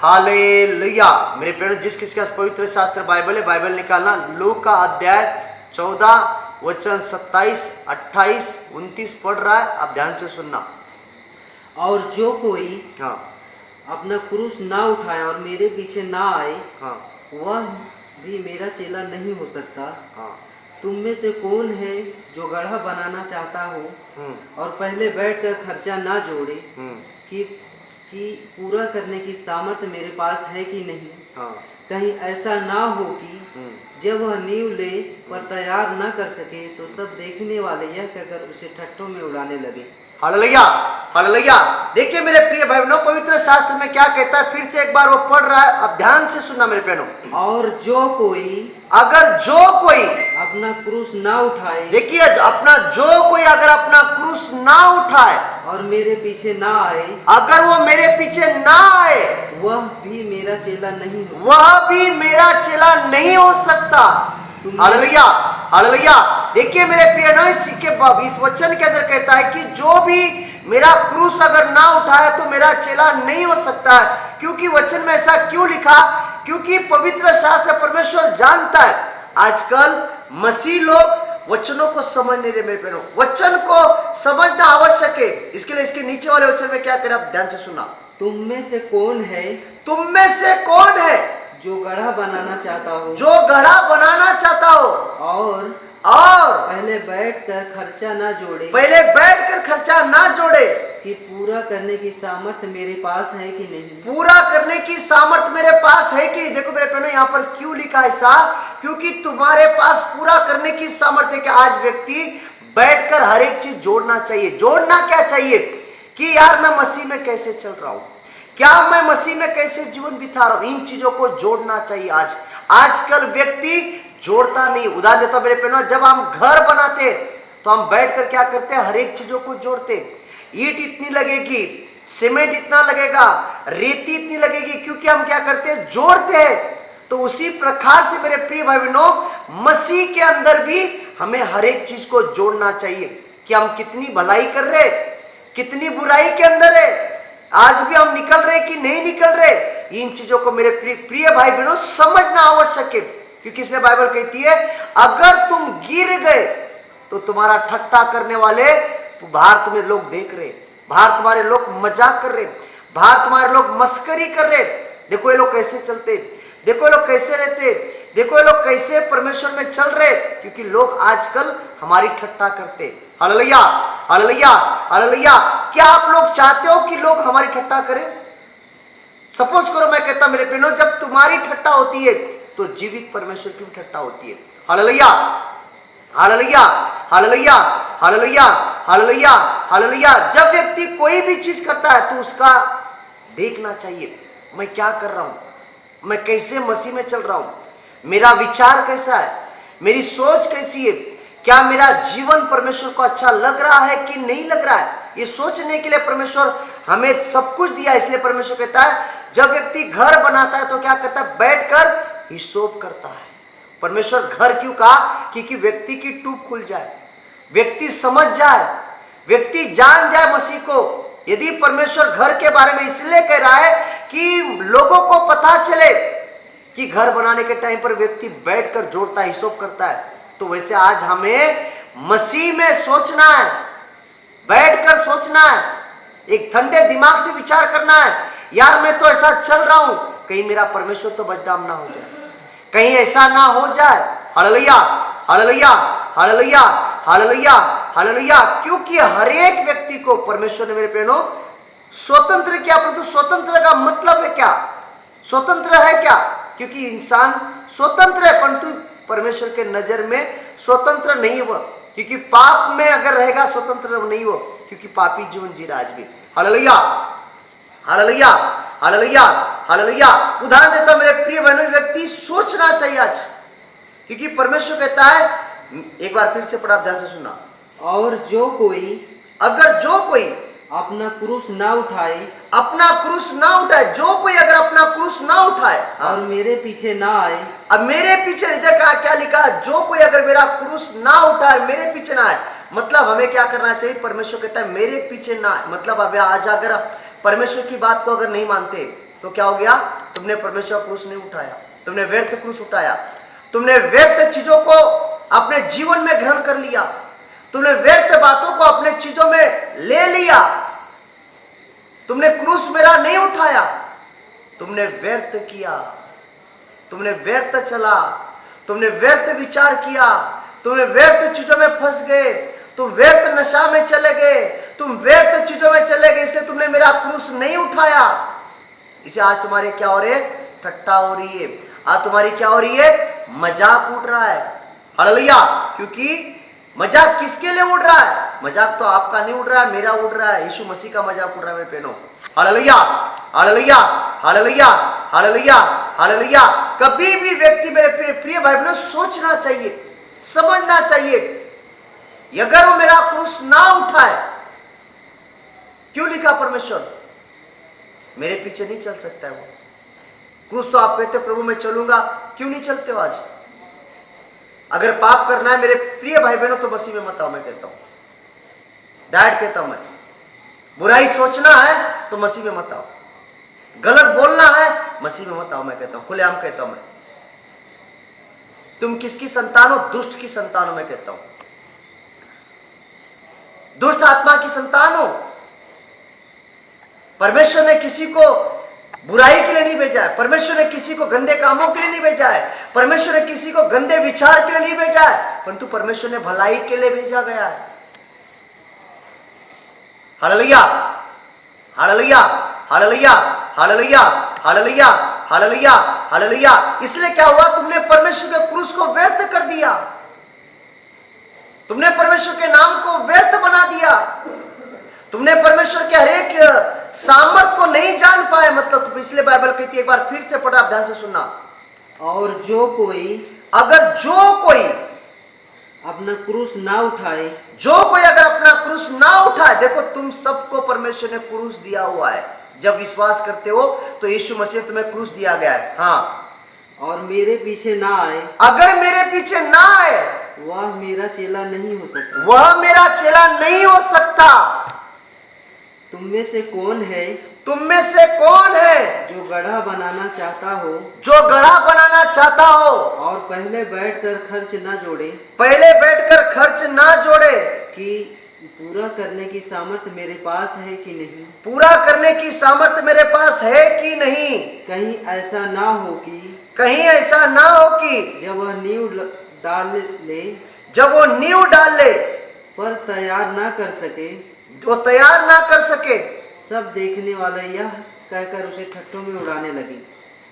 Hallelujah. मेरे प्यारे, जिस किसके पास पवित्र शास्त्र बाइबल है, बाइबल निकालना। लूका का अध्याय 14 वचन 27, 28, 29 पढ़ रहा है, आप ध्यान से सुनना। और जो कोई हाँ अपना क्रूस ना उठाए और मेरे पीछे ना आए, हाँ वह भी मेरा चेला नहीं हो सकता। हाँ। तुम में से कौन है जो गढ़ा बनाना चाहता हो हम्म और पहले बैठकर खर्चा ना जोड़े हम्म कि पूरा करने की सामर्थ्य मेरे पास है कि नहीं। हाँ कहीं ऐसा ना हो कि हम्म जब वह नींव ले पर तैयार न कर सके तो सब देखने वाले यह कहकर उसे ठट्ठों में उड़ाने लगे। Hallelujah, hallelujah. देखिए मेरे प्रिय भाई बहनों, पवित्र शास्त्र में क्या कहता है, फिर से एक बार वो पढ़ रहा है, अब ध्यान से सुनना मेरे बहनों। और जो कोई अगर जो कोई अपना क्रूस ना उठाए, देखिए अपना जो कोई अगर अपना क्रूस ना उठाए और मेरे पीछे ना आए, अगर वो मेरे पीछे ना आए, वह भी मेरा चेला नहीं हो सकता। वह भी मेरा चेला नहीं हो सकता। Hallelujah, hallelujah. देखिए मेरे प्रिय ना, इस वचन के अंदर कहता है कि जो भी मेरा क्रूस अगर ना उठाए तो मेरा चेला नहीं हो सकता है। क्योंकि वचन में ऐसा क्यों लिखा? क्योंकि पवित्र शास्त्र परमेश्वर जानता है आजकल मसीह लोग वचनों को समझ नहीं रहे। मेरे प्रियो, वचन को समझना आवश्यक है। इसके लिए इसके नीचे वाले वचन में क्या करें, आप ध्यान से सुना। तुम में से कौन है तुम में से कौन है जो गढ़ा बनाना चाहता हो, जो घड़ा बनाना चाहता हो और पहले बैठकर खर्चा ना जोड़े खर्चा ना जोड़े कि पूरा करने की सामर्थ्य मेरे पास है कि नहीं। पूरा करने की सामर्थ्य मेरे पास है कि नहीं। देखो मेरे प्यारे, यहाँ पर क्यों लिखा ऐसा? क्योंकि तुम्हारे पास पूरा करने की सामर्थ्य है कि आज व्यक्ति बैठकर हर एक चीज जोड़ना चाहिए। जोड़ना क्या चाहिए कि यार मैं मसीह में कैसे चल रहा हूं, क्या मैं मसीह में कैसे जीवन बिता रहा हूं, इन चीजों को जोड़ना चाहिए। आजकल व्यक्ति जोड़ता नहीं। उदाहरण देता हूं मेरे प्यारे, जब हम घर बनाते तो हम बैठकर क्या करते हैं, हर एक चीजों को जोड़ते। ईंट इतनी लगेगी, सीमेंट इतना लगेगा, रेती इतनी लगेगी, क्योंकि हम क्या करते हैं, जोड़ते हैं। तो उसी प्रकार से मेरे प्रिय भाई बहनों, मसीह के अंदर भी हमें हर एक चीज को जोड़ना चाहिए कि हम कितनी भलाई कर रहे, कितनी बुराई के अंदर है, आज भी हम निकल रहे कि नहीं निकल रहे। इन चीजों को मेरे प्रिय भाई बहनों समझना आवश्यक है। क्योंकि इसलिए बाइबल कहती है अगर तुम गिर गए तो तुम्हारा ठट्ठा करने वाले बाहर तुम्हें लोग देख रहे, बाहर तुम्हारे लोग मजाक कर रहे, बाहर तुम्हारे लोग मस्करी कर रहे। देखो ये लोग कैसे चलते, देखो ये लोग कैसे रहते, देखो ये लोग कैसे परमेश्वर में चल रहे, क्योंकि लोग आजकल हमारी ठट्ठा करते। Hallelujah, hallelujah, hallelujah. क्या आप लोग चाहते हो कि लोग हमारी ठट्ठा करें? सपोज करो मैं कहता मेरे प्रियो, जब तुम्हारी ठट्ठा होती है तो जीवित परमेश्वर की ठट्ठा होती है। Hallelujah, hallelujah, hallelujah, hallelujah, hallelujah, hallelujah. जब व्यक्ति कोई भी चीज करता है तो उसका देखना चाहिए, मैं क्या कर रहा हूं, मैं कैसे मसीह में चल रहा हूं, मेरा विचार कैसा है, मेरी सोच कैसी है, क्या मेरा जीवन परमेश्वर को अच्छा लग रहा है कि नहीं लग रहा है। ये सोचने के लिए परमेश्वर हमें सब कुछ दिया। इसलिए परमेश्वर कहता है जब व्यक्ति घर बनाता है तो क्या करता है, बैठकर हिसाब करता है। परमेश्वर घर क्यों कहा? क्योंकि व्यक्ति की टूक खुल जाए, व्यक्ति समझ जाए, व्यक्ति जान जाए मसीह को। यदि परमेश्वर घर के बारे में इसलिए कह रहा है कि लोगों को पता चले कि घर बनाने के टाइम पर व्यक्ति बैठकर जोड़ता है, हिसाब करता है, तो वैसे आज हमें मसीह में सोचना है, बैठकर सोचना है, एक ठंडे दिमाग से विचार करना है। यार मैं तो ऐसा चल रहा हूं, कहीं मेरा परमेश्वर तो बदनाम ना हो जाए, कहीं ऐसा ना हो जाए। Hallelujah, hallelujah, hallelujah, hallelujah, hallelujah. क्योंकि हर एक व्यक्ति को परमेश्वर ने मेरे प्रियो स्वतंत्र किया। परंतु स्वतंत्र का मतलब है क्या? स्वतंत्र है क्या? क्योंकि इंसान स्वतंत्र है परंतु परमेश्वर के नजर में स्वतंत्र नहीं हुआ, क्योंकि पाप में अगर रहेगा स्वतंत्र नहीं हो, क्योंकि पापी जीवन जी रहा आज भी। Hallelujah, hallelujah, hallelujah, hallelujah. उदाहरण देता मेरे प्रिय बहनों, व्यक्ति सोचना चाहिए आज, क्योंकि परमेश्वर कहता है, एक बार फिर से पढ़ा, ध्यान से सुनना। और जो कोई अगर जो कोई अपना क्रूस ना उठाए, अपना क्रूस ना उठाए, जो कोई अगर अपना क्रूस ना उठाए और मेरे पीछे ना आए। अब मेरे पीछे देखा क्या लिखा, जो कोई अगर मेरा क्रूस ना उठाए, मेरे पीछे ना आए, मतलब हमें क्या करना चाहिए? परमेश्वर कहता है मेरे पीछे ना आए, मतलब अब आज अगर परमेश्वर की बात को अगर नहीं मानते, तो क्या हो गया? तुमने परमेश्वर का क्रूस नहीं उठाया, तुमने व्यर्थ क्रूस उठाया, तुमने व्यर्थ चीजों को अपने जीवन में ग्रहण कर लिया, तुमने व्यर्थ बातों को अपने चीजों में ले लिया, तुमने क्रूस मेरा नहीं उठाया, तुमने व्यर्थ किया, तुमने व्यर्थ चला, तुमने व्यर्थ विचार किया, तुमने व्यर्थ चीजों में फंस गए, तुम व्यर्थ नशा में चले गए, तुम व्यर्थ चीजों में चले गए, इसलिए तुमने मेरा क्रूस नहीं उठाया। इसे आज तुम्हारे क्या हो रहे? ठट्टा हो रही है, आज तुम्हारी क्या हो रही है? मजाक उड़ रहा है। हालेलुया। क्योंकि मजाक किसके लिए उड़ रहा है? मजाक तो आपका नहीं उड़ रहा है, मेरा उड़ रहा है, यीशु मसीह का मजाक उड़ रहा है मेरे बहनों। Hallelujah, hallelujah, hallelujah, hallelujah, hallelujah. कभी भी व्यक्ति, मेरे प्रिय भाई बहनों, सोचना चाहिए, समझना चाहिए, अगर वो मेरा क्रूस ना उठाए, क्यों लिखा परमेश्वर? मेरे पीछे नहीं चल सकता है वो क्रूस। तो आप कहते प्रभु मैं चलूंगा, क्यों नहीं चलते हो आज? अगर पाप करना है मेरे प्रिय भाई बहनों तो मसीह में मत आओ, मैं कहता हूं, डायरेक्ट कहता हूं मैं। बुराई सोचना है तो मसीह में मत आओ, गलत बोलना है मसीह में मत आओ, मैं कहता हूं, खुलेआम कहता हूं मैं। तुम किसकी संतान हो? दुष्ट की संतान हो, मैं कहता हूं, दुष्ट आत्मा की संतान हो। परमेश्वर ने किसी को बुराई के लिए नहीं भेजा है, परमेश्वर ने किसी को गंदे कामों के लिए नहीं भेजा है, परमेश्वर ने किसी को गंदे विचार के लिए नहीं भेजा है, परंतु परमेश्वर ने भलाई के लिए भेजा गया है। Hallelujah, hallelujah, hallelujah, hallelujah, hallelujah, hallelujah, hallelujah. इसलिए क्या हुआ? तुमने परमेश्वर के क्रूस को व्यर्थ कर दिया, तुमने परमेश्वर के नाम को व्यर्थ बना दिया, तुमने परमेश्वर के हरेक सामर्थ को नहीं जान पाए। मतलब इसलिए बाइबल कहती है, एक बार फिर से पढ़ा, आप ध्यान से सुनना। और जो कोई, अगर जो कोई अपना क्रूस ना उठाए, जो कोई अगर अपना क्रूस ना उठाए, देखो तुम सबको परमेश्वर ने क्रूस दिया हुआ है। जब विश्वास करते हो तो यीशु मसीह तुम्हें क्रूस दिया गया है। हाँ, और मेरे पीछे ना आए, अगर मेरे पीछे ना आए, वह मेरा चेला नहीं हो सकता। वह मेरा चेला नहीं हो सकता। तुम में से कौन है, तुम में से कौन है जो गढ़ा बनाना चाहता हो, जो गढ़ा बनाना चाहता हो और पहले बैठकर खर्च ना जोड़े, पहले बैठकर खर्च ना जोड़े, कि पूरा करने की सामर्थ्य मेरे पास है कि नहीं? पूरा करने की सामर्थ्य मेरे पास है कि नहीं? कहीं ऐसा ना हो कि, कहीं ऐसा ना हो कि जब वह नींव डाल ले, जब वो नींव डाल ले पर तैयार ना कर सके, वो तैयार ना कर सके, सब देखने वाले यह कहकर उसे ठट्ठों में उड़ाने लगे।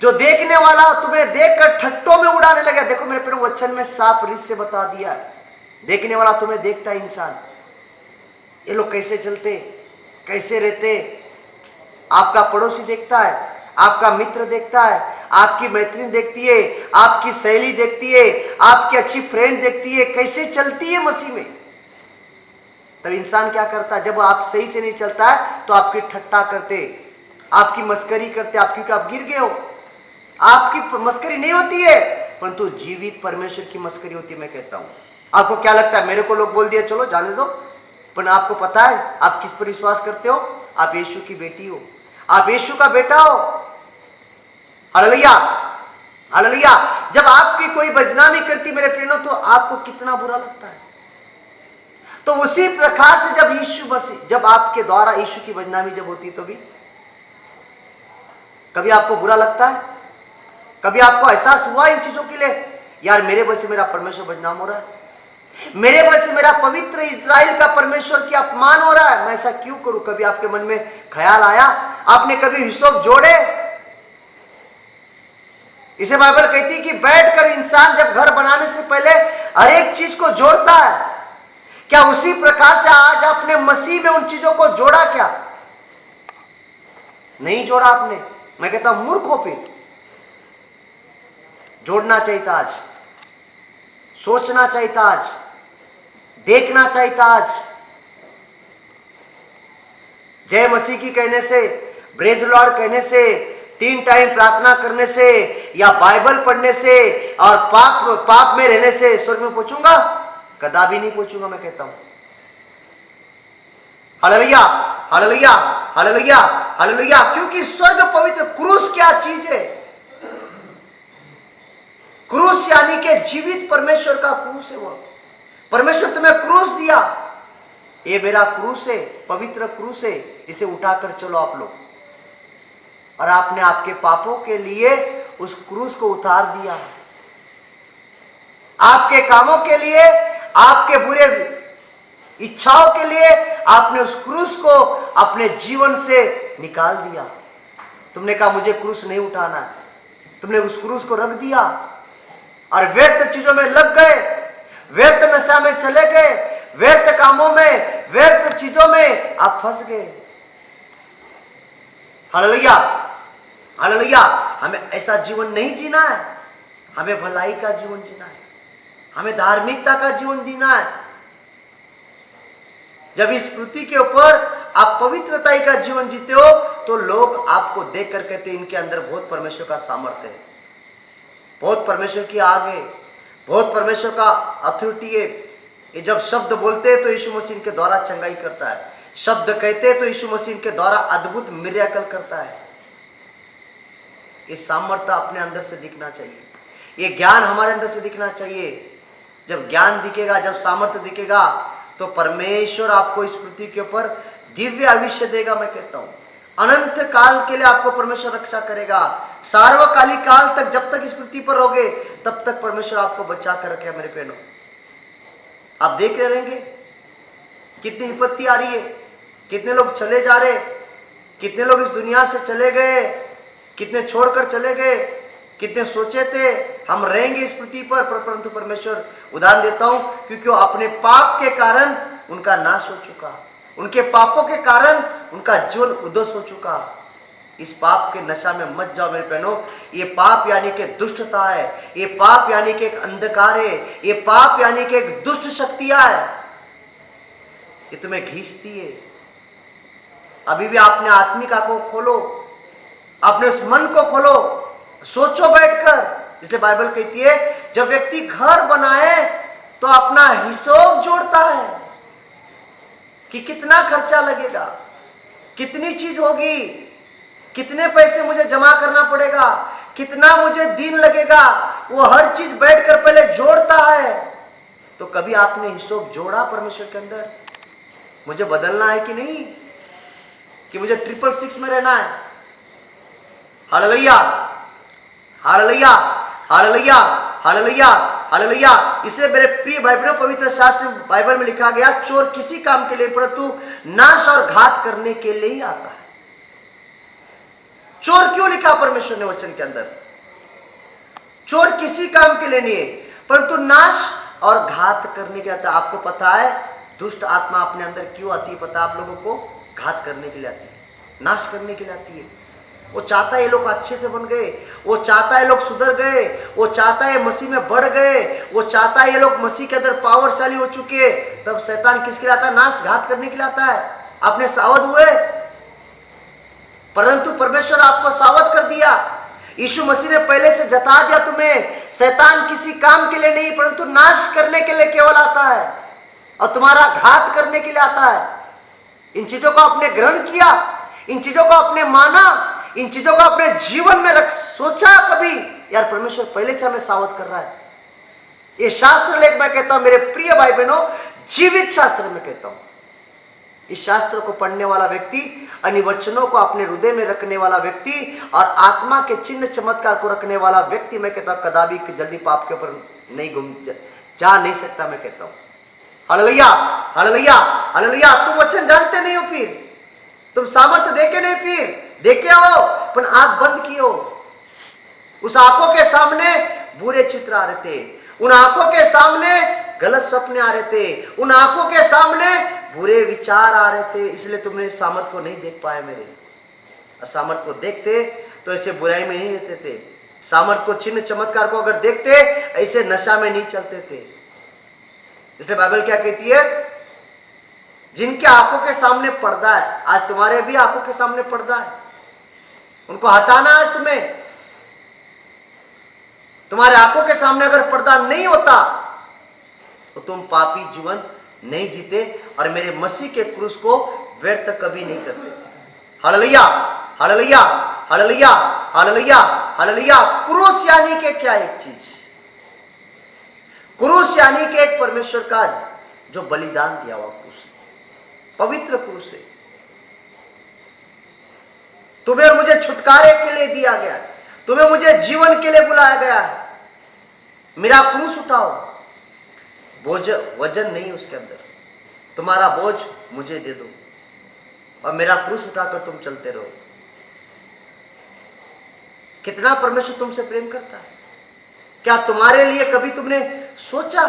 जो देखने वाला तुम्हें देखकर ठट्टों में उड़ाने लगा। देखो मेरे प्रिय, वचन में साफ रीत से बता दिया, देखने वाला तुम्हें देखता है इंसान, ये लोग कैसे चलते, कैसे रहते, आपका पड़ोसी देखता है, आपका मित्र देखता है, आपकी मैत्रीन देखती है, आपकी सहेली देखती है, आपकी अच्छी फ्रेंड देखती है, कैसे चलती है मसीह में। तब इंसान क्या करता है? जब आप सही से नहीं चलता है तो आपकी ठट्टा करते, आपकी मस्करी करते, क्योंकि आप गिर गए हो। आपकी मस्करी नहीं होती है, परंतु जीवित परमेश्वर की मस्करी होती है। मैं कहता हूं, आपको क्या लगता है? मेरे को लोग बोल दिया चलो जाने दो, पर आपको पता है आप किस पर विश्वास करते हो? आप यीशु की बेटी हो, आप यीशु का बेटा हो। Hallelujah, hallelujah. जब आपकी कोई बदनामी करती मेरे प्रियो तो आपको कितना बुरा लगता है। तो उसी प्रकार से जब यीशु मसीह, जब आपके द्वारा यीशु की बदनामी जब होती तो भी कभी आपको बुरा लगता है? कभी आपको एहसास हुआ इन चीजों के लिए, यार मेरे वजह से मेरा परमेश्वर बदनाम हो रहा है, मेरे वजह से मेरा पवित्र इस्राएल का परमेश्वर की अपमान हो रहा है, मैं ऐसा क्यों करूं? कभी आपके मन में ख्याल आया? आपने कभी हिसाब जोड़े? इसे बाइबल कहती है कि बैठकर इंसान जब घर बनाने से पहले हर एक चीज को जोड़ता है। क्या उसी प्रकार से आज आपने मसीह में उन चीजों को जोड़ा? क्या नहीं जोड़ा आपने? मैं कहता हूं मूर्ख हो। फिर जोड़ना चाहिए था आज, सोचना चाहिए था आज, देखना चाहिए था आज। जय मसीह की कहने से, प्रेज लॉर्ड कहने से, 3 टाइम प्रार्थना करने से, या बाइबल पढ़ने से और पाप में रहने से स्वर्ग में पहुंचूंगा? कदापि नहीं पहुंचूंगा। मैं कहता हूं हालेलुया, हालेलुया, हालेलुया, हालेलुया। क्योंकि स्वर्ग पवित्र, क्रूस क्या चीज है? क्रूस यानी कि जीवित परमेश्वर का क्रूस है। वो परमेश्वर तुम्हें क्रूस दिया, ये मेरा क्रूस है, पवित्र क्रूस है, इसे उठाकर चलो आप लोग। और आपने आपके पापों के लिए उस क्रूस को उतार दिया, आपके कामों के लिए, आपके बुरे इच्छाओं के लिए आपने उस क्रूस को अपने जीवन से निकाल दिया। तुमने कहा मुझे क्रूस नहीं उठाना है, तुमने उस क्रूस को रख दिया और व्यर्थ चीजों में लग गए, व्यर्थ नशा में चले गए, व्यर्थ कामों में, व्यर्थ चीजों में आप फंस गए। Hallelujah, hallelujah. हमें ऐसा जीवन नहीं जीना है, हमें भलाई का जीवन जीना है, हमें धार्मिकता का जीवन जीना है। जब इस पृथ्वी के ऊपर आप पवित्रता का जीवन जीते हो तो लोग आपको देख कर कहते हैं इनके अंदर बहुत परमेश्वर का सामर्थ्य है, बहुत परमेश्वर की आग है, बहुत परमेश्वर का अथॉरिटी है। ये जब शब्द बोलते हैं तो यीशु मसीह के द्वारा चंगाई करता है, शब्द कहते हैं तो यीशु मसीह के द्वारा अद्भुत मिरेकल करता है। ये सामर्थ्य अपने अंदर से दिखना चाहिए, ये ज्ञान हमारे अंदर से दिखना चाहिए। जब ज्ञान दिखेगा, जब सामर्थ्य दिखेगा तो परमेश्वर आपको इस पृथ्वी के ऊपर दिव्य आयुष्य देगा। मैं कहता हूं अनंत काल के लिए आपको परमेश्वर रक्षा करेगा, सार्वकालिक काल तक, जब तक इस पृथ्वी पर रहोगे तब तक परमेश्वर आपको बचा कर रखे। मेरे बहनों, आप देख रहे रहेंगे कितनी विपत्ति आ रही है, कितने लोग चले जा रहे, कितने लोग इस दुनिया से चले गए, कितने छोड़कर चले गए, कितने सोचे थे हम रहेंगे इस पृथ्वी पर, परंतु परमेश्वर, उदाहरण देता हूं, क्योंकि वो अपने पाप के कारण उनका नाश हो चुका, उनके पापों के कारण उनका जीवन उद्ध्वस्त हो चुका। इस पाप के नशा में मत जाओ मेरे बहनों। ये पाप यानी कि दुष्टता है, ये पाप यानी कि एक अंधकार है, ये पाप यानी कि एक दुष्ट शक्तियां है, ये तुम्हें खींचती है। अभी भी आपने आत्मिक आंखों को खोलो, अपने उस मन को खोलो, सोचो बैठकर। इसलिए बाइबल कहती है जब व्यक्ति घर बनाए तो अपना हिसाब जोड़ता है कि कितना खर्चा लगेगा, कितनी चीज होगी, कितने पैसे मुझे जमा करना पड़ेगा, कितना मुझे दिन लगेगा, वो हर चीज बैठकर पहले जोड़ता है। तो कभी आपने हिसाब जोड़ा परमेश्वर के अंदर, मुझे बदलना है कि नहीं, कि मुझे 666 में रहना है? Hallelujah, hallelujah, hallelujah, hallelujah, hallelujah. इसलिए मेरे प्रिय भाई बहनों, पवित्र शास्त्र बाइबल में लिखा गया चोर किसी काम के लिए परंतु नाश और घात करने के लिए ही आता है। चोर क्यों लिखा परमेश्वर ने वचन के अंदर? चोर किसी काम के लिए नहीं है परंतु नाश और घात करने के लिए आता है। आपको पता है दुष्ट आत्मा अपने अंदर क्यों आती है? पता है आप लोगों को? घात करने के लिए आती है, नाश करने के लिए आती है। वो चाहता है ये लोग अच्छे से बन गए, वो चाहता है लोग सुधर गए, वो चाहता है मसीह में बढ़ गए, वो चाहता है ये लोग मसीह के अंदर पावरशाली हो चुके। तब शैतान किसके लिए आता है? नाश घात करने के लिए आता है। आपने सावध हुए, परंतु परमेश्वर आपको सावध कर दिया। यीशु मसीह ने पहले से जता दिया तुम्हें, शैतान किसी काम के लिए नहीं परंतु नाश करने के लिए केवल आता है और तुम्हारा घात करने के लिए आता है। इन चीजों को आपने ग्रहण किया, इन चीजों को आपने माना, इन चीजों को अपने जीवन में रख, सोचा कभी यार परमेश्वर पहले से हमें सावध कर रहा है? ये शास्त्र लेख मैं कहता हूं मेरे प्रिय भाई बहनों, जीवित शास्त्र में कहता हूं। इस शास्त्र को पढ़ने वाला व्यक्ति, अन्य वचनों को अपने हृदय में रखने वाला व्यक्ति और आत्मा के चिन्ह चमत्कार को रखने वाला व्यक्ति, मैं कहता हूं कदापि जल्दी पाप के ऊपर नहीं जा नहीं सकता। मैं कहता हूं हालेलुया, हालेलुया, हालेलुया। तुम वचन जानते नहीं हो, फिर तुम सामर्थ्य देखे नहीं, फिर देखे हो पर आंख बंद की हो। उस आंखों के सामने बुरे चित्र आ रहे थे, उन आंखों के सामने गलत सपने आ रहे थे, उन आंखों के सामने बुरे विचार आ रहे थे, इसलिए तुमने सामर्थ्य को नहीं देख पाए। मेरे सामर्थ्य को देखते तो ऐसे बुराई में नहीं रहते थे, सामर्थ्य को, चिन्ह चमत्कार को अगर देखते ऐसे नशा में नहीं चलते थे। इसलिए बाइबल क्या कहती है? जिनके आंखों के सामने पर्दा है, आज तुम्हारे भी आंखों के सामने पर्दा है, उनको हटाना आज तुम्हें। तुम्हारे आंखों के सामने अगर पर्दा नहीं होता तो तुम पापी जीवन नहीं जीते और मेरे मसीह के क्रूस को व्यर्थ कभी नहीं करते। Hallelujah, hallelujah, hallelujah, hallelujah, hallelujah. क्रूस यानी के क्या एक चीज, क्रूस यानी के एक परमेश्वर का जो बलिदान दिया हुआ क्रूस, पवित्र क्रूस है। तुम्हें मुझे छुटकारे के लिए दिया गया, तुम्हें मुझे जीवन के लिए बुलाया गया है। मेरा क्रूस उठाओ, बोझ वजन नहीं उसके अंदर, तुम्हारा बोझ मुझे दे दो और मेरा क्रूस उठाकर तुम चलते रहो। कितना परमेश्वर तुमसे प्रेम करता है। क्या तुम्हारे लिए कभी तुमने सोचा,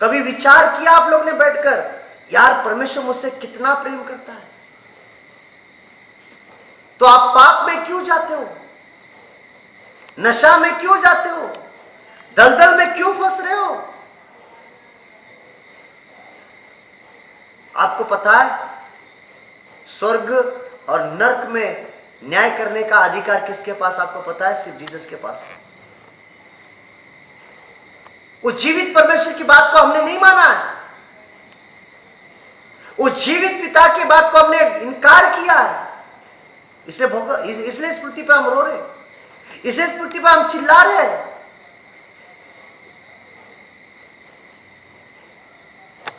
कभी विचार किया आप लोग ने बैठकर, यार परमेश्वर मुझसे कितना प्रेम करता है? तो आप पाप में क्यों जाते हो, नशा में क्यों जाते हो, दलदल में क्यों फंस रहे हो? आपको पता है स्वर्ग और नरक में न्याय करने का अधिकार किसके पास? आपको पता है? सिर्फ जीसस के पास है। उस जीवित परमेश्वर की बात को हमने नहीं माना है, उस जीवित पिता की बात को हमने इनकार किया है। इसलिए स्मृति पर हम रो रहे, इसे स्मृति पर हम चिल्ला रहे हैं।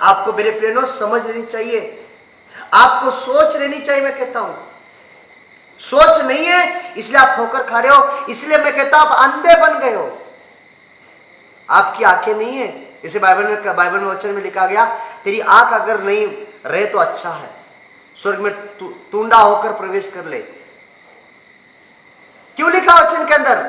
आपको मेरे प्रियो समझ लेनी चाहिए, आपको सोच लेनी चाहिए। मैं कहता हूं सोच नहीं है इसलिए आप ठोकर खा रहे हो, इसलिए मैं कहता हूं आप अंधे बन गए हो, आपकी आंखें नहीं है। इसे बाइबल में वचन में लिखा गया, तेरी आंख अगर नहीं रहे तो अच्छा है, स्वर्ग में टूंडा होकर प्रवेश कर ले। क्यों लिखा वचन के अंदर?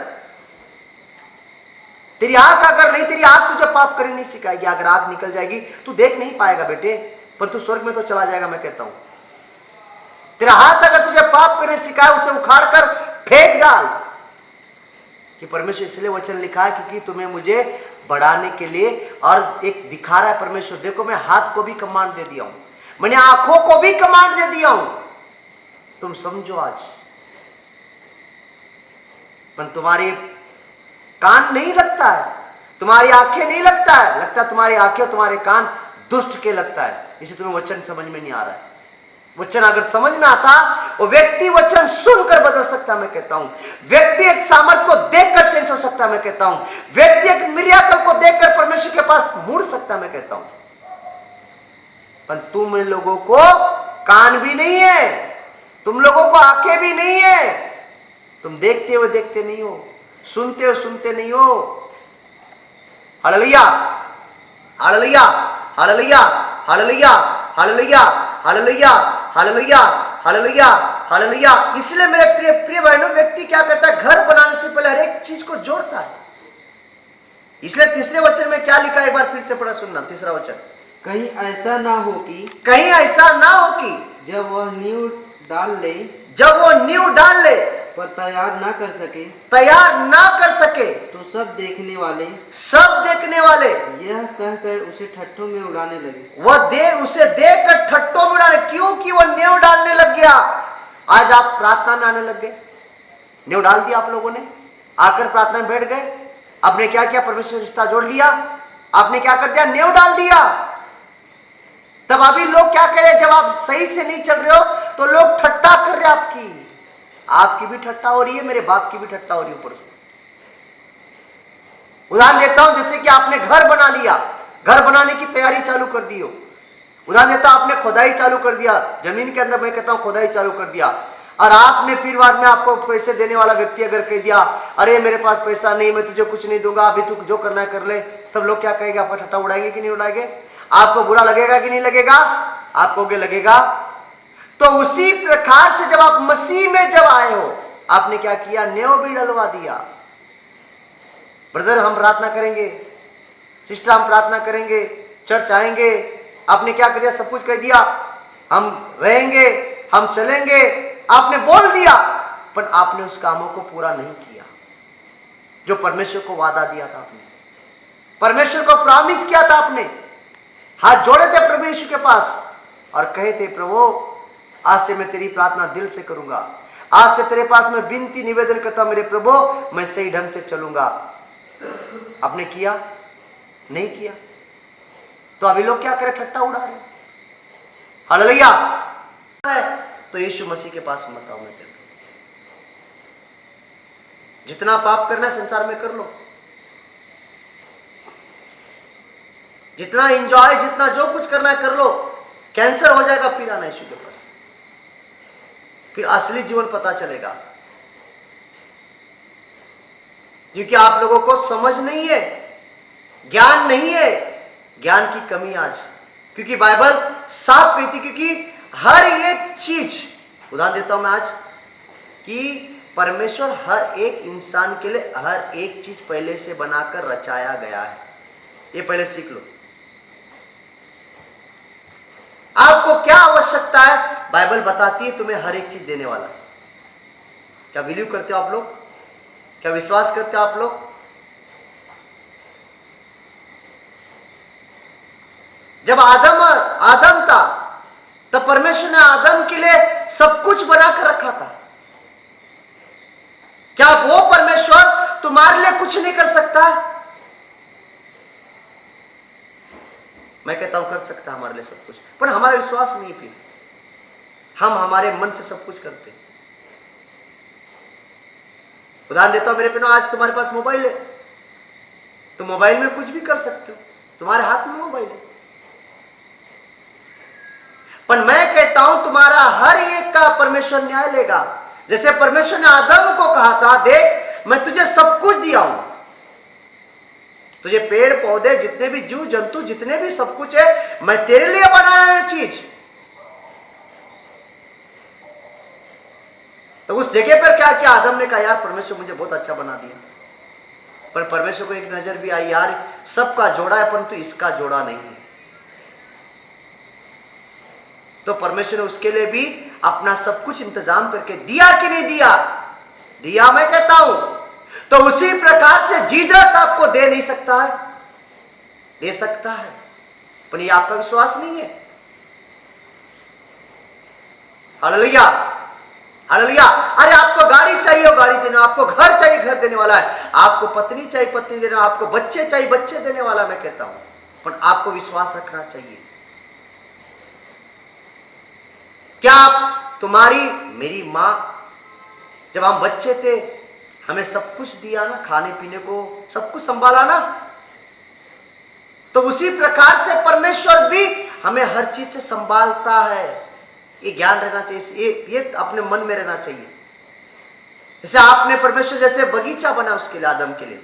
तेरी आंख अगर नहीं, तेरी आंख तुझे पाप करने नहीं सिखाएगी। अगर आंख निकल जाएगी तू देख नहीं पाएगा बेटे, पर तू स्वर्ग में तो चला जाएगा। मैं कहता हूं तेरा हाथ अगर तुझे पाप करने सिखाए, उसे उखाड़ कर फेंक डाल। कि परमेश्वर इसलिए वचन लिखा है क्योंकि तुम्हें मुझे बढ़ाने के लिए, और एक दिखा रहा है परमेश्वर, देखो मैं हाथ को भी कमांड दे दिया हूं, मैंने आंखों को भी कमांड दे दिया हूं, तुम समझो आज। पर तुम्हारी कान नहीं लगता है, तुम्हारी आंखें नहीं लगता है, लगता तुम्हारी आंखें और तुम्हारे कान दुष्ट के लगता है, इसे तुम्हें वचन समझ में नहीं आ रहा है। वचन अगर समझ में आता, वो व्यक्ति वचन सुनकर बदल सकता है। मैं कहता हूं व्यक्ति एक सामर्थ को देखकर चेंज हो सकता है। मैं कहता हूं व्यक्ति एक मिराकल को देखकर परमेश्वर के पास मुड़ सकता है। मैं कहता हूं पर तुम लोगों को कान भी नहीं है, तुम लोगों को आंखें भी नहीं है, तुम देखते हो देखते नहीं हो, सुनते हो सुनते नहीं हो। Hallelujah, hallelujah, hallelujah, hallelujah, hallelujah, hallelujah, hallelujah, hallelujah, hallelujah. इसलिए मेरे प्रिय प्रिय बहनों, व्यक्ति क्या करता है? घर बनाने से पहले हर एक चीज को जोड़ता है। इसलिए तीसरे वचन में क्या लिखा है? एक बार फिर से पढ़ा सुनना, तीसरा वचन। कहीं ऐसा ना हो कि, कहीं ऐसा ना हो कि जब वह नींव डाल ले, जब वो नींव डाल ले पर तैयार ना कर सके, तैयार ना कर सके, तो सब देखने वाले यह कहकर उसे ठट्ठों में उड़ाने लगे। वह उसे देखकर ठट्टों में उड़ाने, क्योंकि वह नींव डालने लग गया। आज आप प्रार्थना में आने लग गए, नींव डाल दिया आप लोगों ने, आकर प्रार्थना में बैठ गए, आपने क्या किया? परमेश्वर से रिश्ता जोड़ लिया। आपने क्या कर दिया? नींव डाल दिया। तब अभी लोग क्या कह रहे हैं? जब आप सही से नहीं चल रहे हो तो लोग ठट्टा कर रहे हैं, आपकी भी ठट्टा हो रही है, मेरे बाप की भी ठट्टा हो रही है ऊपर से। उदाहरण देता हूं, जैसे कि आपने घर बना लिया, घर बनाने की तैयारी चालू कर दी हो। उदाहरण देता हूं, आपने खुदाई चालू कर दिया जमीन के अंदर, मैं कहता हूं खुदाई चालू कर दिया, और आपने फिर बाद में आपको पैसे देने वाला व्यक्ति अगर कह दिया, अरे मेरे पास पैसा नहीं, मैं तुझे कुछ नहीं दूंगा, अभी तू जो करना है कर ले, तब लोग क्या कहेंगे? आपका ठट्टा उड़ाएंगे कि नहीं उड़ाएंगे? आपको बुरा लगेगा कि नहीं लगेगा? आपको क्या लगेगा? तो उसी प्रकार से जब आप मसीह में जब आए हो, आपने क्या किया? नींव भी डलवा दिया। ब्रदर हम प्रार्थना करेंगे, सिस्टर हम प्रार्थना करेंगे, चर्च आएंगे, आपने क्या कर दिया? सब कुछ कह दिया, हम रहेंगे, हम चलेंगे, आपने बोल दिया, पर आपने उस कामों को पूरा नहीं किया जो परमेश्वर को वादा दिया था। आपने परमेश्वर को प्रॉमिस किया था, आपने हाथ जोड़े थे प्रभु यीशु के पास और कहे थे, प्रभु आज से मैं तेरी प्रार्थना दिल से करूंगा, आज से तेरे पास मैं विनती निवेदन करता हूं मेरे प्रभु, मैं सही ढंग से चलूंगा। आपने किया? नहीं किया। तो अभी लोग क्या करें? ठट्टा उड़ा रहे। हालेलुया, है तो यीशु मसीह के पास मत आओ। मैं कहता हूं जितना पाप करना है संसार में कर लो, जितना एंजॉय, जितना जो कुछ करना है कर लो, कैंसर हो जाएगा फिर आना यीशु के पास, फिर असली जीवन पता चलेगा। क्योंकि आप लोगों को समझ नहीं है, ज्ञान नहीं है, ज्ञान की कमी आज, क्योंकि बाइबल साफ कहती, क्योंकि हर एक चीज, उदाहरण देता हूं मैं आज कि परमेश्वर हर एक इंसान के लिए हर एक चीज पहले से बनाकर रचाया गया है। ये पहले सीख लो। आपको क्या आवश्यकता है बाइबल बताती है, तुम्हें हर एक चीज देने वाला। क्या बिलीव करते हो आप लोग? क्या विश्वास करते हो आप लोग? जब आदम था तब परमेश्वर ने आदम के लिए सब कुछ बनाकर रखा था। क्या वो परमेश्वर तुम्हारे लिए कुछ नहीं कर सकता? मैं कहता हूं कर सकता हमारे लिए सब कुछ, पर हमारा विश्वास नहीं। फिर हम हमारे मन से सब कुछ करते। उदाहरण देता हूं मेरे पिता, आज तुम्हारे पास मोबाइल है तो मोबाइल में कुछ भी कर सकते हो, तुम्हारे हाथ में मोबाइल है। पर मैं कहता हूं तुम्हारा हर एक का परमेश्वर न्याय लेगा। जैसे परमेश्वर ने आदम को कहा था, देख मैं तुझे सब कुछ दिया हूं, तुझे पेड़ पौधे जितने भी जीव जंतु जितने भी सब कुछ है मैं तेरे लिए बनाया है चीज। तो उस जगह पर क्या किया आदम ने कहा, यार परमेश्वर मुझे बहुत अच्छा बना दिया। पर परमेश्वर को एक नजर भी आई, यार सबका जोड़ा है परंतु इसका जोड़ा नहीं है। तो परमेश्वर ने उसके लिए भी अपना सब कुछ इंतजाम करके दिया कि नहीं दिया? दिया, मैं कहता हूं। तो उसी प्रकार से जीसस आपको दे नहीं सकता है? दे सकता है, पर ये आपका विश्वास नहीं है। Hallelujah, hallelujah. अरे आपको गाड़ी चाहिए हो गाड़ी देना, आपको घर चाहिए घर देने वाला है, आपको पत्नी चाहिए पत्नी देना, आपको बच्चे चाहिए बच्चे देने वाला। मैं कहता हूं, पर आपको विश्वास रखना चाहिए। क्या आप, तुम्हारी मेरी मां, जब हम बच्चे थे हमें सब कुछ दिया ना, खाने पीने को सब कुछ संभाला ना, तो उसी प्रकार से परमेश्वर भी हमें हर चीज से संभालता है। ये ज्ञान रहना चाहिए, ये अपने मन में रहना चाहिए। जैसे आपने परमेश्वर जैसे बगीचा बना उसके लिए, आदम के लिए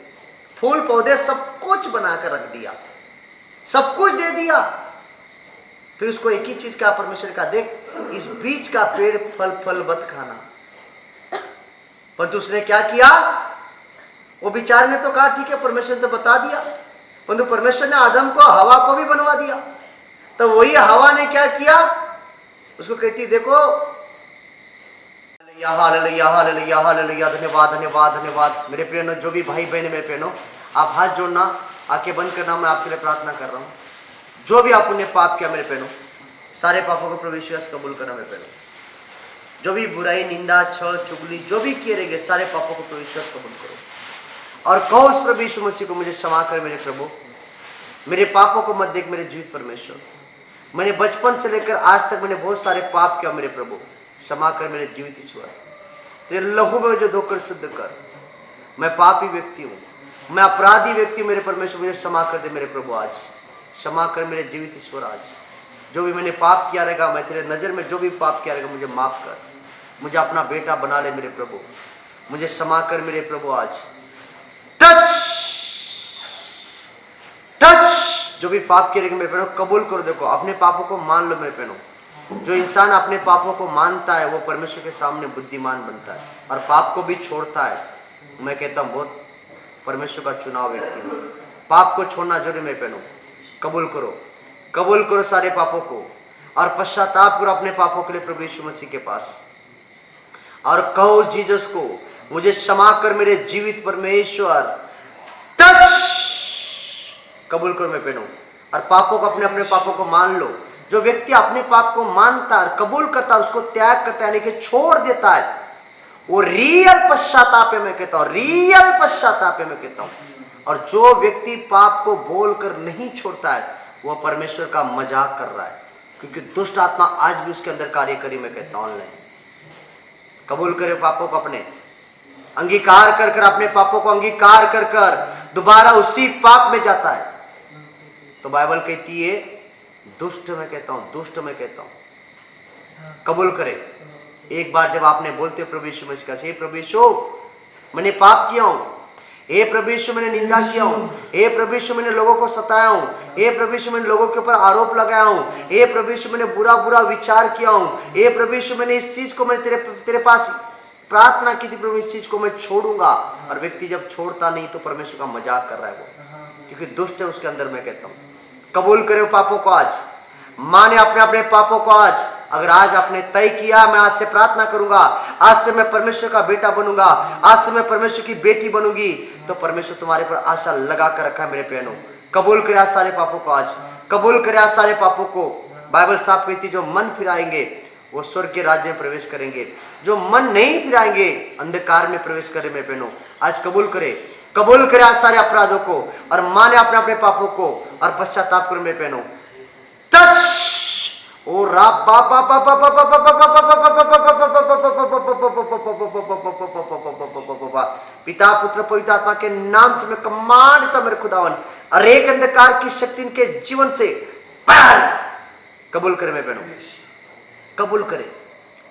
फूल पौधे सब कुछ बनाकर रख दिया, सब कुछ दे दिया। फिर उसको एक ही चीज का परमेश्वर का, देख इस बीज का पेड़ फल मत खाना। परंतु उसने क्या किया? वो बेचारे ने तो कहा ठीक है, परमेश्वर ने तो बता दिया, परंतु परमेश्वर ने आदम को हवा को भी बनवा दिया। तो वही हवा ने क्या किया? उसको कहती देखो, हालेलुया हालेलुया हालेलुया, धन्यवाद धन्यवाद धन्यवाद। मेरे प्रियो, जो भी भाई बहन मेरे प्रियो, आप हाथ जोड़ना, आंखें बंद करना, मैं आपके लिए प्रार्थना कर रहा हूं। जो भी आपने पाप किया मेरे प्रियो, सारे पापों को प्रभु यीशु कबूल करना मेरे प्रियो। जो भी बुराई निंदा छल चुगली जो भी किए रहेंगे, सारे पापों को प्रभु यीशु कबूल करो और कहो उस प्रभु यीशु मसीह को, मुझे क्षमा कर मेरे प्रभु, मेरे पापों को मत देख मेरे जीवित परमेश्वर। मैंने बचपन से लेकर आज तक मैंने बहुत सारे पाप किया मेरे प्रभु, क्षमा कर मेरे जीवित ईश्वर। तेरे लहू में जो धोकर शुद्ध कर। मैं पापी व्यक्ति हूँ, मैं अपराधी व्यक्ति, मेरे परमेश्वर मुझे क्षमा कर दे मेरे प्रभु। आज क्षमा कर मेरे जीवित ईश्वर। आज जो भी मैंने पाप किया रहेगा, मैं तेरे नज़र में जो भी पाप किया रहेगा मुझे माफ कर, मुझे अपना बेटा बना ले मेरे प्रभु, मुझे क्षमा कर मेरे प्रभु। आज टच जो भी पाप किए रहेगा मेरे प्रभु कबूल करो। देखो अपने पापों को मान लो मेरे प्रभु। जो इंसान अपने पापों को मानता है वो परमेश्वर के सामने बुद्धिमान बनता है और पाप को भी छोड़ता है। मैं कहता हूँ बहुत परमेश्वर का चुनाव व्यक्ति हूँ। पाप को छोड़ना जरूरी मेरे प्रभु। कबूल करो, कबूल करो सारे पापों को और पश्चाताप करो अपने पापों के लिए प्रभु यीशु मसीह के पास और कहो जीसस को, मुझे क्षमा कर मेरे जीवित परमेश्वर। टच कबूल करो मैं पहनू और पापों को अपने अपने पापों को मान लो। जो व्यक्ति अपने पाप को मानता है, कबूल करता है, उसको त्याग करता है, यानी कि छोड़ देता है, वो रियल पश्चाताप है। मैं कहता हूँ रियल पश्चाताप है मैं कहता हूँ। और जो व्यक्ति पाप को बोलकर नहीं छोड़ता है वो परमेश्वर का मजाक कर रहा है। क्योंकि दुष्ट आत्मा आज भी उसके अंदर कार्य करी। मैं कहता हूं ऑनलाइन कबूल करे पापों को, अपने अंगीकार कर कर, अपने पापों को अंगीकार कर कर दोबारा उसी पाप में जाता है। तो बाइबल कहती है दुष्ट, मैं कहता हूं दुष्ट, मैं कहता हूं कबूल करे। एक बार जब आपने बोलते प्रभु यीशु मसीह का, हे प्रभु यीशु मैंने पाप किया हूं, हे प्रभु यीशु मैंने निंदा किया हूं, हे प्रभु यीशु मैंने लोगों को सताया हूं, हे प्रभु यीशु मैंने लोगों के ऊपर आरोप लगाया हूं, हे प्रभु यीशु मैंने बुरा बुरा विचार किया हूं, हे प्रभु यीशु मैंने इस चीज को, मैं तेरे पास प्रार्थना की थी प्रभु इस चीज को मैं छोड़ूंगा। और व्यक्ति जब छोड़ता नहीं तो परमेश्वर का मजाक कर रहा है वो, क्योंकि दुष्ट है उसके अंदर। मैं कहता हूं कबूल करे पापों को आज, माने अपने अपने पापों को आज। अगर आज आपने तय किया मैं आज से प्रार्थना करूंगा, आज से मैं परमेश्वर का बेटा बनूंगा, आज से मैं परमेश्वर की बेटी बनूंगी, तो परमेश्वर तुम्हारे पर आशा लगा कर रखा है मेरे बहनों। कबूल करे आज सारे पापों को, आज कबूल करे आज सारे पापों को। बाइबल साफ कहती जो मन फिराएंगे वो स्वर्ग के राज्य में प्रवेश करेंगे, जो मन नहीं फिराएंगे अंधकार में प्रवेश करे मेरे बहनों। आज कबूल करे, कबूल करे आज सारे अपराधों को और माने अपने अपने पापों को और पश्चाताप करो मेरे बहनों। टच ओ पिता पुत्र पवित्र आत्मा के नाम से मैं कमांड देता मेरे खुदावन, और एक अंधकार की शक्ति इनके जीवन से बाहर कबूल करे मेरे बहनों। कबूल करे,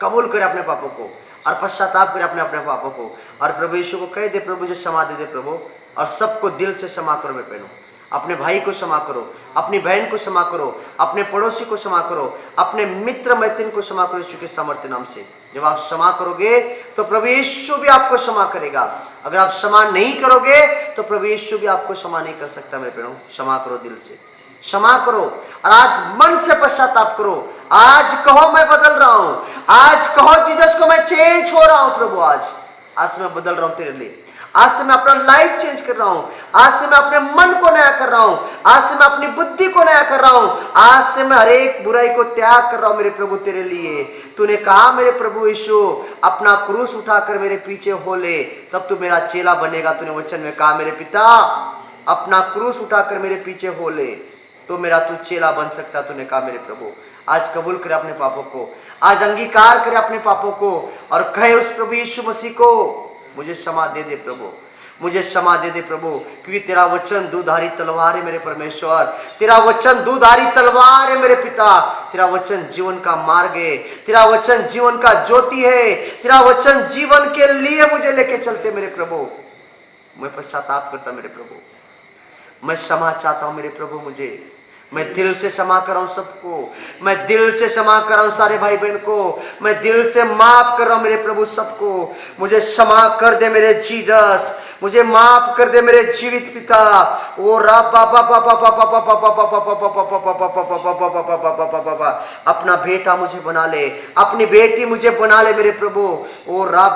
कबूल करे अपने पापों को और पश्चाताप करे अपने अपने पापों को। और प्रभु यीशु को कह दे प्रभु मुझे क्षमा दे दे प्रभु, और सबको दिल से क्षमा करो मेरे बहनों। अपने भाई को क्षमा करो, अपनी बहन को क्षमा करो, अपने पड़ोसी को क्षमा करो, अपने मित्र मैत्रीन को क्षमा करो यीशु के सामर्थ्य नाम से। जब आप क्षमा करोगे तो प्रभु यीशु भी आपको क्षमा करेगा। अगर आप क्षमा नहीं करोगे तो प्रभु यीशु भी आपको क्षमा नहीं कर सकता मेरे बहनों। क्षमा करो दिल से, क्षमा करो और आज मन से पश्चाताप करो। आज कहो मैं बदल रहा हूं, आज कहो जीसस को मैं चेंज हो रहा हूं प्रभु। आज से मैं बदल रहा हूं तेरे लिए, आज से मैं अपना लाइफ चेंज कर रहा हूं, आज से मैं अपने मन को नया कर रहा हूं, आज से मैं अपनी बुद्धि को नया कर रहा हूं, आज से मैं हर एक बुराई को त्याग कर रहा हूं मेरे प्रभु तेरे लिए। तूने कहा मेरे प्रभु यीशु अपना क्रूस उठाकर मेरे पीछे हो ले तब तू मेरा चेला बनेगा। तूने वचन में कहा मेरे पिता अपना क्रूस उठाकर मेरे पीछे हो ले तो मेरा तू चेला बन सकता। तूने कहा मेरे प्रभु। आज कबूल करे अपने पापों को, आज अंगीकार करे अपने पापों को और कहे उस प्रभु यीशु मसीह को मुझे क्षमा दे दे प्रभु, मुझे क्षमा दे दे प्रभु, क्योंकि तेरा वचन दुधारी तलवार है मेरे परमेश्वर, तेरा वचन दुधारी तलवार है मेरे पिता, तेरा वचन जीवन का मार्ग है, तेरा वचन जीवन का ज्योति है, तेरा वचन जीवन के लिए मुझे लेके चलते मेरे प्रभु। मैं पश्चाताप करता मेरे प्रभु, मैं क्षमा चाहता हूं मेरे प्रभु। मुझे मैं दिल से क्षमा कर रहा हूं सबको, मैं दिल से क्षमा कर रहा हूं सारे भाई बहन को, मैं दिल से माफ कर रहा हूं मेरे प्रभु सबको। मुझे क्षमा कर दे मेरे जीसस, मुझे माफ कर दे मेरे जीवित पिता। ओ रा अपना बेटा मुझे बना ले, अपनी बेटी मुझे बना ले मेरे प्रभु। ओ रा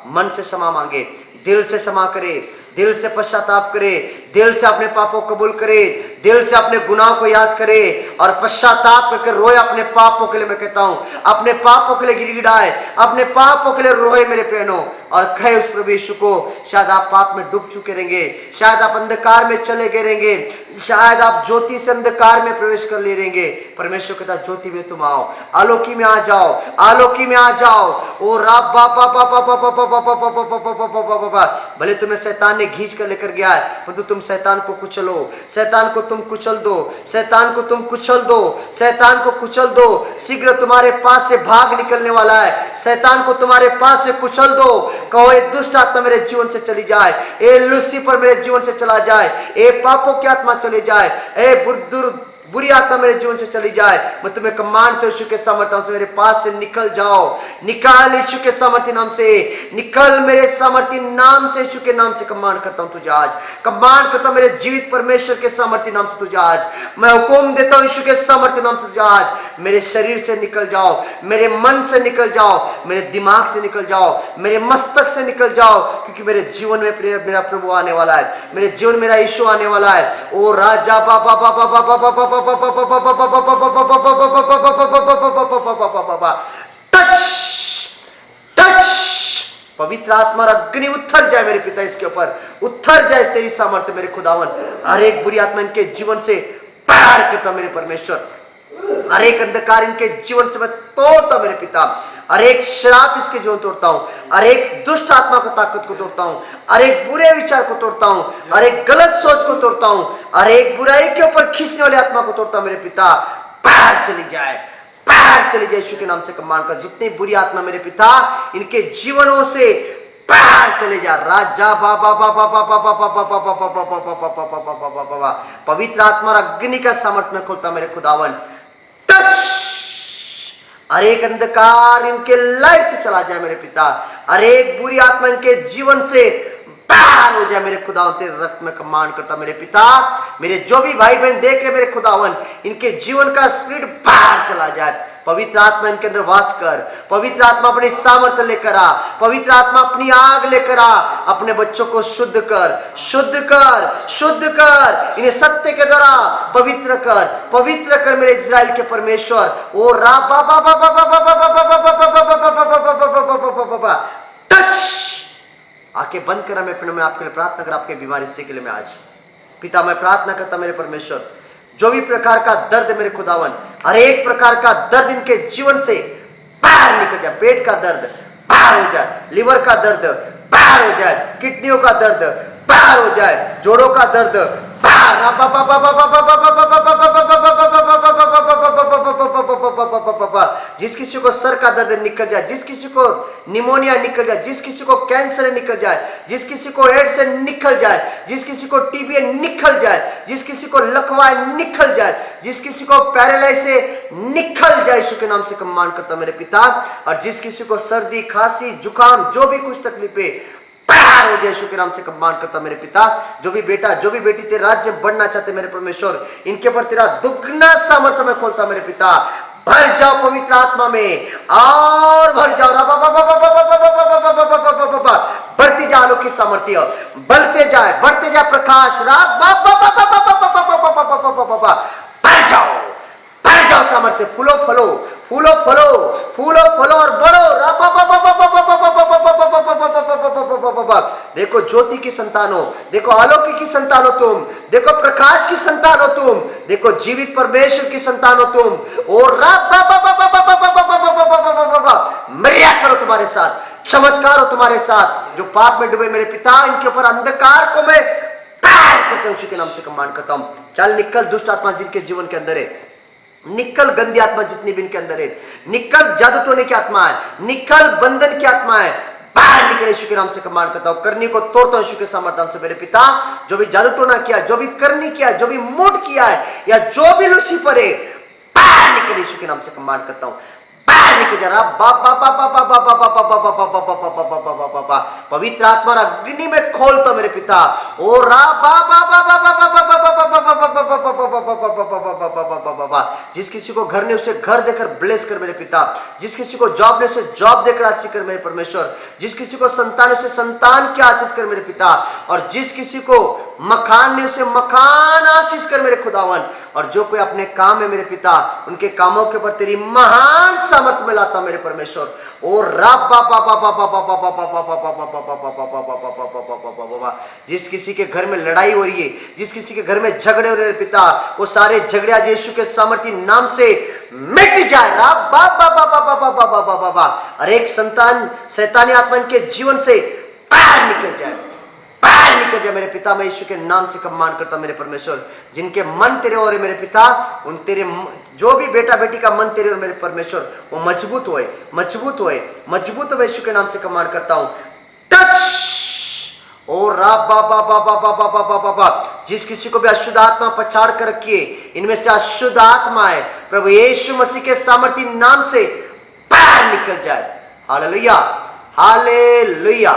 मन से क्षमा मांगे, दिल से क्षमा करे, दिल से पश्चाताप करे, दिल से अपने पापों को कबूल करे, दिल से अपने गुनाह को याद करे और पश्चाताप करके रोए अपने पापों के लिए। मैं कहता हूं अपने पापों के लिए गिड़गिड़ाए, अपने पापों के लिए रोए मेरे बहनों और कहे उस प्रभु यीशु को। शायद आप पाप में डूब चुके रहेंगे, शायद आप अंधकार में चले गए रहेंगे, शायद आप ज्योति से अंधकार में प्रवेश कर ले रहेंगे। परमेश्वर कहता ज्योति में तुम आओ, आलोकी में आ जाओ, आलोकी में आ जाओ। ओ राब भले तुम्हें शैतान ने खींच कर लेकर गया है परंतु तुम शैतान को कुचलो, शैतान को तुम कुचल दो, शैतान को तुम कुचल दो, शैतान को कुचल दो। शीघ्र तुम्हारे पास से भाग निकलने वाला है, शैतान को तुम्हारे पास से कुचल दो। कहो ए दुष्ट आत्मा मेरे जीवन से चली जाए, ए लूसीफर मेरे जीवन से चला जाए, ए पापों की आत्मा चली जाए, ए बुरी आत्मा मेरे जीवन से चली जाए। मैं तुम्हें कमांड यीशु के सामर्थ्य से मेरे पास से निकल जाओ, निकाल यीशु के सामर्थ्य नाम से, निकल मेरे सामर्थ्य नाम से। यीशु के नाम से कमांड करता हूं तुझे आज, कमांड करता हूं मेरे जीवित परमेश्वर के सामर्थ्य नाम से तुझे आज। मैं हुक्म देता हूं यीशु के सामर्थ्य नाम से तुझे आज, मेरे शरीर से निकल जाओ, मेरे मन से निकल जाओ, मेरे दिमाग से निकल जाओ, मेरे मस्तक से निकल जाओ, क्योंकि मेरे जीवन में मेरा प्रभु आने वाला है, मेरे जीवन में मेरा यीशु आने वाला है। ओ राजा बाबा बाबा बाबा बाबा टच टच पवित्र आत्मा अग्नि उतर जाए मेरे पिता, इसके ऊपर उतर जाए तेरी सामर्थ्य मेरे खुदावन। हर एक बुरी आत्मा इनके जीवन से बाहर करता मेरे परमेश्वर। हर एक अंधकार इनके जीवन से मैं तोड़ता हूं मेरे पिता। हर एक श्राप इसके जीवन तोड़ता हूं, हर एक दुष्ट आत्मा की ताकत को तोड़ता हूं, हर एक बुरे विचार को तोड़ता हूं, हर एक गलत सोच को तोड़ता हूं, हर एक बुराई के ऊपर खींचने वाली आत्मा को तोड़ता हूं मेरे पिता। बाहर चली जाए, बाहर चली जाए यीशु के नाम से कमांड कर। जितनी बुरी आत्मा मेरे पिता इनके जीवनों से बाहर चले जा। राजा बाबा बाबा बाबा बाबा बाबा बाबा बाबा बाबा बाबा पवित्र आत्मा अग्नि का सामर्थ्य में खोलता मेरे खुदावन। टच, हर एक अंधकार इनके लाइफ से चला जाए मेरे पिता। हर एक बुरी आत्मा इनके जीवन से बाहर हो जाए मेरे खुदावन। तेरे रक्त में कमांड करता मेरे पिता। मेरे जो भी भाई बहन देख रहे मेरे खुदावन, इनके जीवन का स्पिरिट बाहर चला जाए। पवित्र आत्मा इनके अंदर वास कर। पवित्र आत्मा अपनी सामर्थ्य लेकर आ। पवित्र आत्मा अपनी आग लेकर आ। अपने बच्चों को शुद्ध कर, शुद्ध कर, शुद्ध कर। इन्हें सत्य के द्वारा पवित्र कर, पवित्र कर मेरे इस्राएल के परमेश्वर। ओ रा बा बा बा बा बा बा बा बा बा बा बा। टच, आंखें बंद करा। मैं आपके लिए प्रार्थना कर, आपके बीमार हिस्से के लिए मैं आज पिता मैं प्रार्थना करता मेरे परमेश्वर, जो भी प्रकार का दर्द है मेरे खुदावन, हर एक प्रकार का दर्द इनके जीवन से बाहर निकल जाए। पेट का दर्द बाहर हो जाए, लिवर का दर्द बाहर हो जाए, किडनियों का दर्द बाहर हो जाए, जोड़ों का दर्द बाहर। जिस किसी को सर का दर्द निकल जाए, जिस किसी को निमोनिया निकल जाए, जिस किसी को कैंसर निकल जाए, जिस किसी को एड्स निकल जाए, जिस किसी को टीबी निकल जाए, जिस किसी को लकवा निकल जाए, जिस किसी को पैरालाइज से निकल जाए यीशु के नाम से कमांड करता मेरे पिता। और जिस किसी को सर्दी खांसी जुकाम जो भी कुछ तकलीफे बाहर हो जाए यीशु के नाम से कमांड करता मेरे पिता। जो भी बेटा जो भी बेटी तेरे राज्य बढ़ना चाहते मेरे परमेश्वर, इनके ऊपर तेरा दुगना सामर्थ्य में खोलता मेरे पिता। भर जाओ पवित्र आत्मा में और भर जाओ। बढ़ती जाए आलोक की सामर्थ्य, बढ़ते जाए प्रकाश। भर जाओ सामर्थ्य। फूलो फलो, फूलो फलो, फूलो फलो और बढ़ो। देखो ज्योति की संतान हो, देखो आलोक की संतान हो तुम, देखो प्रकाश की संतान हो तुम, देखो जीवित परमेश्वर की संतान हो तुम। और मर्या करो तुम्हारे साथ, चमत्कार हो तुम्हारे साथ। जो पाप में डूबे मेरे पिता, इनके ऊपर अंधकार को मैं पार करता हूं यीशु के नाम से कमांड करता हूं। चल निकल दुष्ट आत्मा जिनके जीवन के अंदर है, निकल गंदी आत्मा जितनी भी इनके अंदर है, निकल जादू टोने की आत्मा है, निकल बंधन की आत्मा है, बाहर निकले यीशु के नाम से कमांड करता हूं। करनी को तोड़ता हूं यीशु के सामर्थ्य नाम से मेरे पिता। जो भी जादू टोना किया, जो भी करनी किया, जो भी मूड किया है, या जो भी लूसीफर है, बाहर निकले यीशु के नाम से कमांड करता हूं। बाहर निकल जा रहा। पवित्र आत्मा अग्नि में खोलता मेरे पिता। ओ रा जिस किसी को घर ने उसे घर देकर ब्लेस कर मेरे पिता। जिस किसी को जॉब ने उसे जॉब देकर आशीष कर मेरे परमेश्वर। जिस किसी को संतान उसे संतान की आशीष कर मेरे पिता। और जिस किसी को मकान ने उसे मकान आशीष कर मेरे खुदावन। और जो कोई अपने काम है मेरे पिता, उनके कामों के ऊपर तेरी महान सामर्थ्य में लाता मेरे परमेश्वर। और जिस किसी के घर में लड़ाई हो रही है, जिस किसी के घर में झगड़े हो रहे हैं पिता, वो सारे झगड़े आज यीशु के सामर्थ्य नाम से मिट जाए। और एक संतान शैतानी आत्मा के जीवन से बाहर निकल जाए, बाहर निकल जाए मेरे पिता। मैं यीशु के नाम से कमांड करता मेरे परमेश्वर। जिनके मन तेरे और मेरे पिता, उन तेरे जो भी बेटा बेटी का मन तेरे और मेरे परमेश्वर, वो मजबूत होए, मजबूत होए, मजबूत हो। यीशु के नाम से कमांड करता हूं। टच। और जिस किसी को भी अशुद्ध आत्मा पछाड़ कर रखिए, इनमें से अशुद्ध आत्मा है, प्रभु यीशु मसीह के सामर्थ्य नाम से बाहर निकल जाए। Hallelujah, hallelujah.